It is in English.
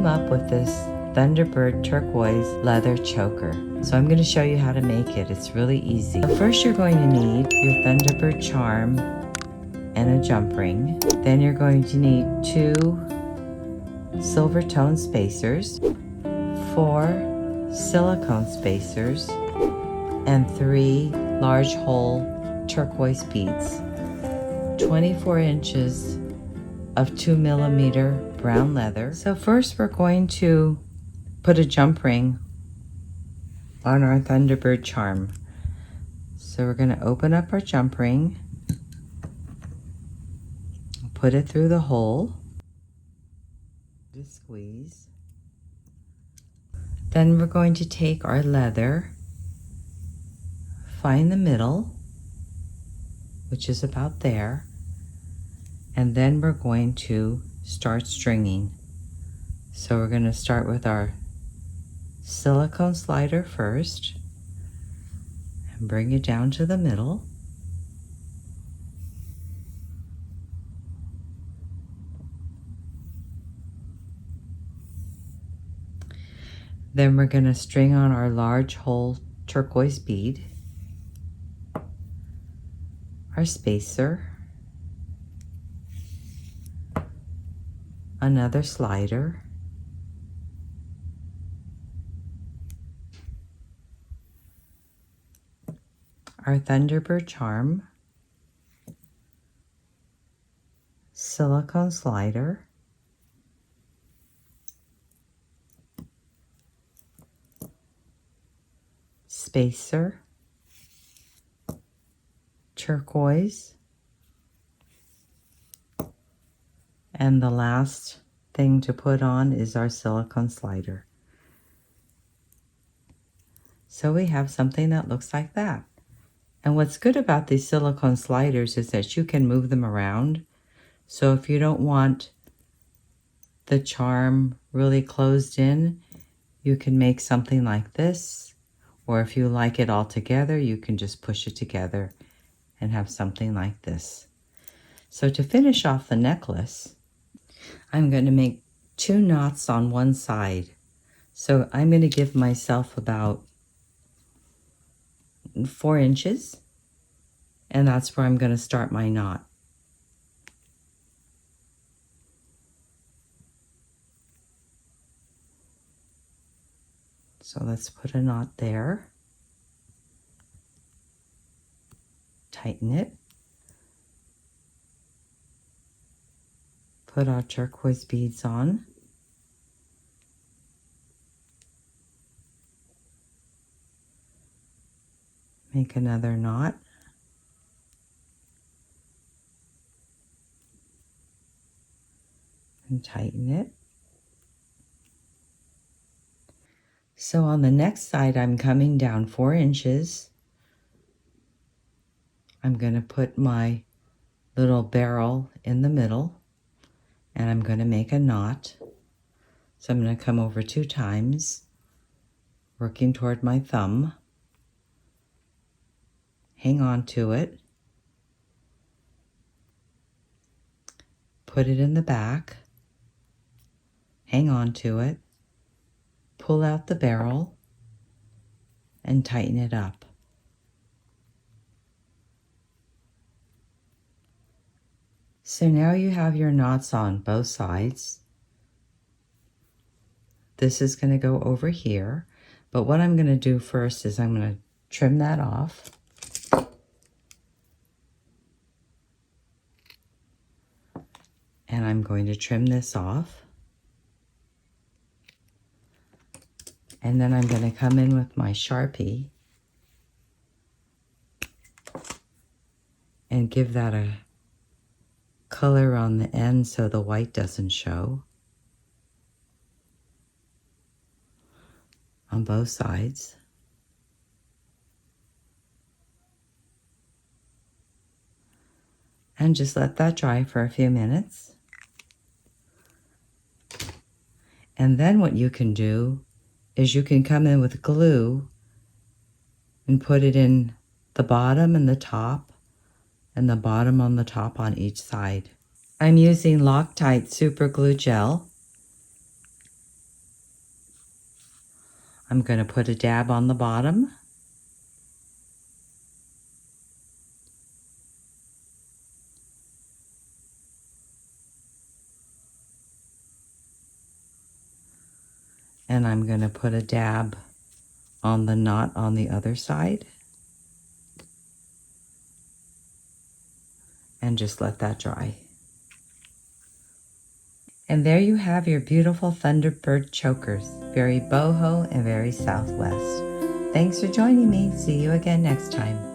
up with this Thunderbird Turquoise leather choker. So I'm going to show you how to make it. It's really easy. So first you're going to need your Thunderbird charm and a jump ring. Then you're going to need 2 silver tone spacers, 4 silicone spacers, and 3 large hole turquoise beads, 24 inches of 2mm brown leather. So first we're going to put a jump ring on our Thunderbird charm. So we're going to open up our jump ring, put it through the hole, just squeeze. Then we're going to take our leather, find the middle, which is about there, and then we're going to start stringing. So we're going to start with our silicone slider first and bring it down to the middle. Then we're going to string on our large hole turquoise bead, our spacer, another slider, our Thunderbird charm, silicone slider, spacer, turquoise, and the last thing to put on is our silicone slider. So we have something that looks like that. And what's good about these silicone sliders is that you can move them around. So if you don't want the charm really closed in, you can make something like this. Or if you like it all together, you can just push it together and have something like this. So to finish off the necklace, I'm going to make 2 knots on one side. So I'm going to give myself about 4 inches, and that's where I'm going to start my knot. So let's put a knot there, tighten it, put our turquoise beads on, make another knot, and tighten it. So on the next side, I'm coming down 4 inches. I'm going to put my little barrel in the middle, and I'm going to make a knot. So I'm going to come over 2 times, working toward my thumb. Hang on to it. Put it in the back. Hang on to it. Pull out the barrel and tighten it up. So now you have your knots on both sides. This is going to go over here, but what I'm going to do first is I'm going to trim that off. And I'm going to trim this off. And then I'm going to come in with my Sharpie and give that a color on the end so the white doesn't show on both sides. And just let that dry for a few minutes. And then what you can do is you can come in with glue and put it in the bottom and the top, and the bottom on the top on each side. I'm using Loctite super glue gel, I'm going to put a dab on the bottom. And I'm going to put a dab on the knot on the other side. And just let that dry. And there you have your beautiful Thunderbird chokers. Very boho and very Southwest. Thanks for joining me. See you again next time.